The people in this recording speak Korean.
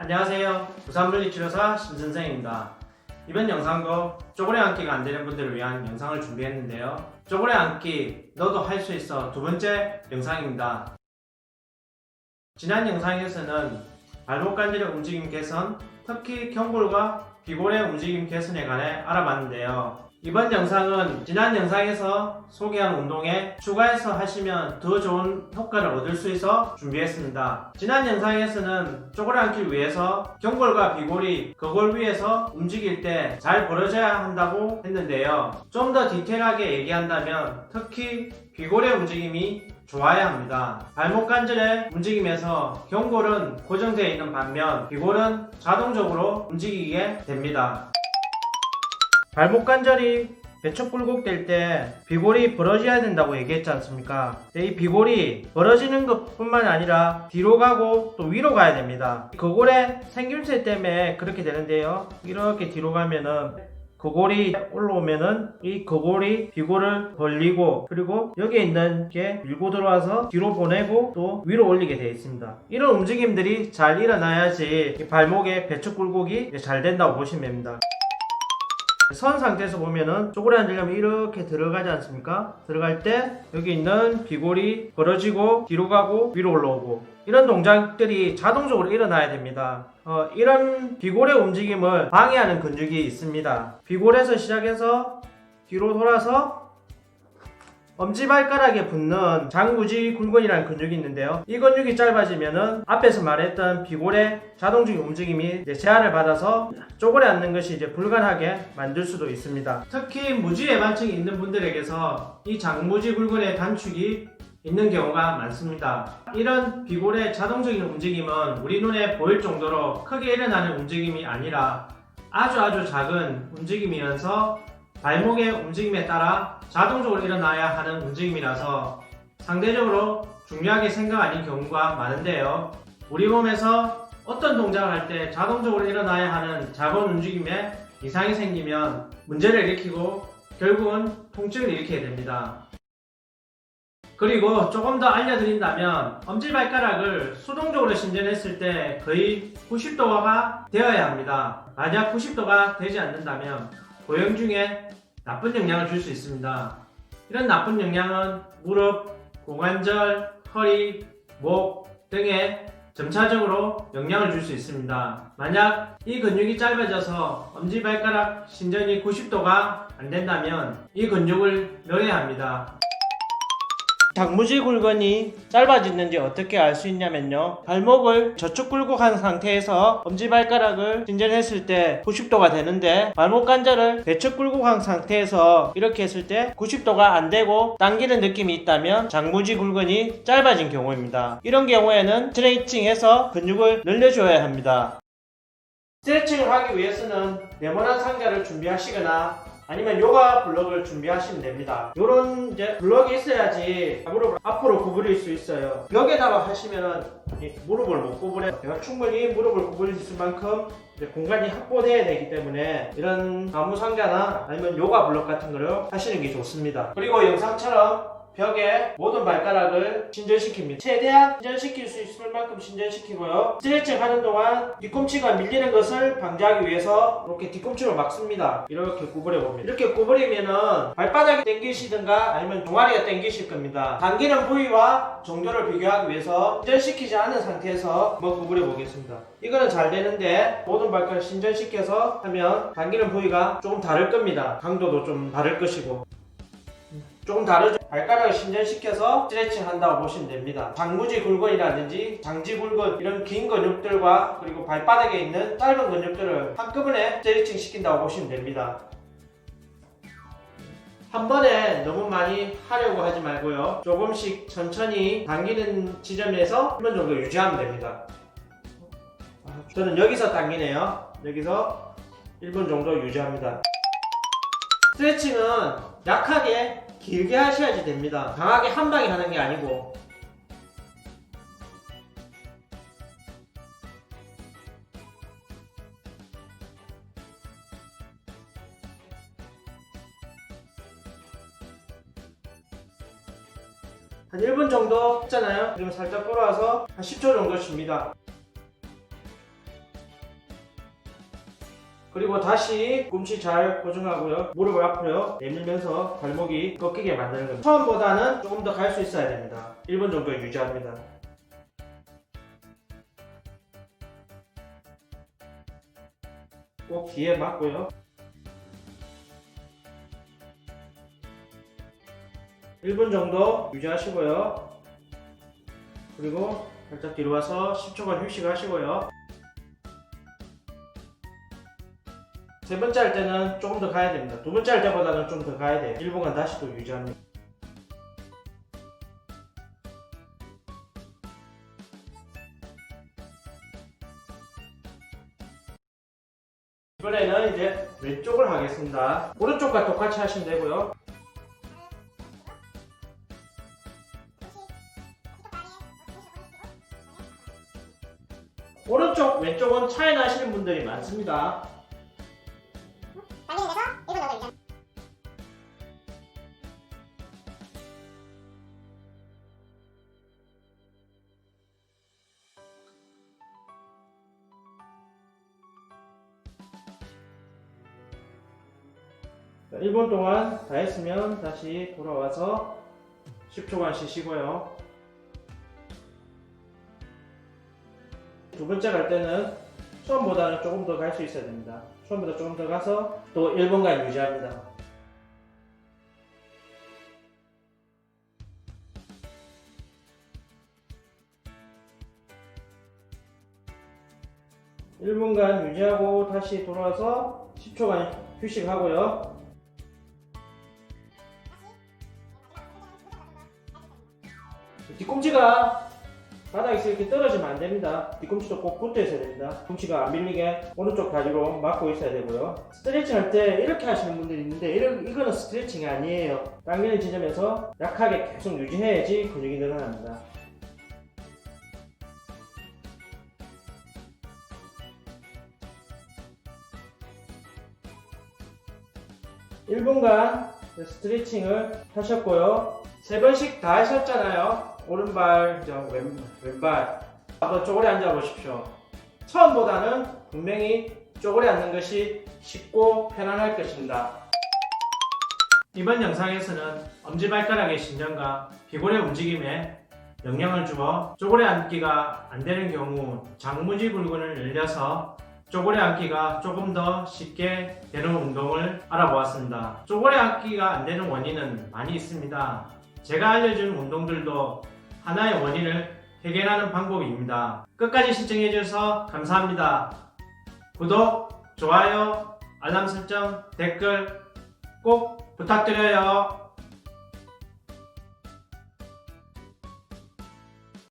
안녕하세요. 부산물리치료사 심선생입니다. 이번 영상도 쪼그레 앉기가 안되는 분들을 위한 영상을 준비했는데요. 쪼그레 앉기 너도 할 수 있어 두 번째 영상입니다. 지난 영상에서는 발목 관절의 움직임 개선, 특히 경골과 비골의 움직임 개선에 관해 알아봤는데요. 이번 영상은 지난 영상에서 소개한 운동에 추가해서 하시면 더 좋은 효과를 얻을 수 있어 준비했습니다. 지난 영상에서는 쪼그레 앉기를 위해서 경골과 비골이 거골 위에서 움직일 때 잘 벌어져야 한다고 했는데요. 좀 더 디테일하게 얘기한다면 특히 비골의 움직임이 좋아야 합니다. 발목 관절의 움직임에서 경골은 고정되어 있는 반면 비골은 자동적으로 움직이게 됩니다. 발목 관절이 배척 굴곡될 때 비골이 벌어져야 된다고 얘기했지 않습니까? 이 비골이 벌어지는 것 뿐만 아니라 뒤로 가고 또 위로 가야 됩니다. 거골의 생김새 때문에 그렇게 되는데요. 이렇게 뒤로 가면은 거골이 올라오면은 이 거골이 비골을 벌리고 그리고 여기에 있는 게 밀고 들어와서 뒤로 보내고 또 위로 올리게 되어 있습니다. 이런 움직임들이 잘 일어나야지 이 발목의 배척 굴곡이 잘 된다고 보시면 됩니다. 선 상태에서 보면은 쪼그레 앉으려면 이렇게 들어가지 않습니까? 들어갈 때 여기 있는 비골이 벌어지고 뒤로 가고 위로 올라오고 이런 동작들이 자동적으로 일어나야 됩니다. 이런 비골의 움직임을 방해하는 근육이 있습니다. 비골에서 시작해서 뒤로 돌아서 엄지발가락에 붙는 장구지 굴근이라는 근육이 있는데요. 이 근육이 짧아지면은 앞에서 말했던 비골의 자동적인 움직임이 제한을 받아서 쪼그레 앉는 것이 불가능하게 만들 수도 있습니다. 특히 무지외반증이 있는 분들에게서 이 장무지 굴근의 단축이 있는 경우가 많습니다. 이런 비골의 자동적인 움직임은 우리 눈에 보일 정도로 크게 일어나는 움직임이 아니라 아주 작은 움직임이면서 발목의 움직임에 따라 자동적으로 일어나야 하는 움직임이라서 상대적으로 중요하게 생각 아닌 경우가 많은데요. 우리 몸에서 어떤 동작을 할 때 자동적으로 일어나야 하는 작은 움직임에 이상이 생기면 문제를 일으키고 결국은 통증을 일으키게 됩니다. 그리고 조금 더 알려드린다면 엄지발가락을 수동적으로 신전했을 때 거의 90도가 되어야 합니다. 만약 90도가 되지 않는다면 고형 중에 나쁜 영향을 줄 수 있습니다. 이런 나쁜 영향은 무릎, 고관절, 허리, 목 등에 점차적으로 영향을 줄 수 있습니다. 만약 이 근육이 짧아져서 엄지발가락 신전이 90도가 안 된다면 이 근육을 늘려야 합니다. 장무지 굴근이 짧아지는지 어떻게 알 수 있냐면요. 발목을 저축 굴곡한 상태에서 엄지발가락을 신전했을 때 90도가 되는데 발목 관절을 배척 굴곡한 상태에서 이렇게 했을 때 90도가 안 되고 당기는 느낌이 있다면 장무지 굴근이 짧아진 경우입니다. 이런 경우에는 스트레칭해서 근육을 늘려줘야 합니다. 스트레칭을 하기 위해서는 네모난 상자를 준비하시거나 아니면 요가 블럭을 준비하시면 됩니다. 요런 블럭이 있어야지 무릎을 앞으로 구부릴 수 있어요. 벽에다가 하시면은 무릎을 못 구부려요. 내가 충분히 무릎을 구부릴 수 있을 만큼 공간이 확보되어야 되기 때문에 이런 나무 상자나 아니면 요가 블럭 같은 거를 하시는 게 좋습니다. 그리고 영상처럼 벽에 모든 발가락을 신전시킵니다. 최대한 신전시킬 수 있을 만큼 신전시키고요. 스트레칭 하는 동안 뒤꿈치가 밀리는 것을 방지하기 위해서 이렇게 뒤꿈치로 막습니다. 이렇게 구부려 봅니다. 이렇게 구부리면은 발바닥이 당기시든가 아니면 종아리가 당기실 겁니다. 당기는 부위와 정도를 비교하기 위해서 신전시키지 않은 상태에서 한번 구부려 보겠습니다. 이거는 잘 되는데 모든 발가락 신전시켜서 하면 당기는 부위가 조금 다를 겁니다. 강도도 좀 다를 것이고 조금 다르죠. 발가락을 신전시켜서 스트레칭 한다고 보시면 됩니다. 장무지 굴근이라든지 장지 굴근 이런 긴 근육들과 그리고 발바닥에 있는 짧은 근육들을 한꺼번에 스트레칭 시킨다고 보시면 됩니다. 한 번에 너무 많이 하려고 하지 말고요. 조금씩 천천히 당기는 지점에서 1분 정도 유지하면 됩니다. 저는 여기서 당기네요. 여기서 1분 정도 유지합니다. 스트레칭은 약하게 길게 하셔야지 됩니다. 강하게 한 방에 하는 게 아니고 한 1분 정도 했잖아요. 그러면 살짝 돌아와서 한 10초 정도 쉽니다. 그리고 다시 꿈치 잘 고정하고요. 무릎을 앞으로 내밀면서 발목이 꺾이게 만드는 겁니다. 처음보다는 조금 더 갈 수 있어야 됩니다. 1분 정도 유지합니다. 꼭 뒤에 맞고요. 1분 정도 유지하시고요. 그리고 살짝 뒤로 와서 10초간 휴식하시고요. 세 번째 할 때는 조금 더 가야 됩니다. 두 번째 할 때보다는 좀 더 가야 돼요. 1분간 다시 또 유지합니다. 이번에는 이제 왼쪽을 하겠습니다. 오른쪽과 똑같이 하시면 되고요. 오른쪽, 왼쪽은 차이 나시는 분들이 많습니다. 당겨내서 1분 정도 유지. 자, 1분 동안 다 했으면 다시 돌아와서 10초간 쉬시고요. 두 번째 갈 때는 처음보다는 조금 더 갈 수 있어야 됩니다. 처음보다 조금 더 가서 또 1분간 유지합니다. (1분간) 유지하고 다시 돌아와서 10초간 휴식하고요. 뒤꿈치가 바닥에서 이렇게 떨어지면 안 됩니다. 뒤꿈치도 꼭 붙어 있어야 됩니다. 뒤꿈치가 안 밀리게 오른쪽 다리로 막고 있어야 되고요. 스트레칭 할 때 이렇게 하시는 분들이 있는데 이거는 스트레칭이 아니에요. 당기는 지점에서 약하게 계속 유지해야지 근육이 늘어납니다. (1분간) 스트레칭을 하셨고요. 3번씩 다 하셨잖아요. 오른발, 왼발. 한번 쪼그려 앉아 보십시오. 처음보다는 분명히 쪼그려 앉는 것이 쉽고 편안할 것입니다. 이번 영상에서는 엄지발가락의 신전과 비골의 움직임에 영향을 주어 쪼그려 앉기가 안 되는 경우 장무지불근을 늘려서 쪼그려 앉기가 조금 더 쉽게 되는 운동을 알아보았습니다. 쪼그려 앉기가 안 되는 원인은 많이 있습니다. 제가 알려준 운동들도 하나의 원인을 해결하는 방법입니다. 끝까지 시청해주셔서 감사합니다. 구독, 좋아요, 알람 설정, 댓글 꼭 부탁드려요.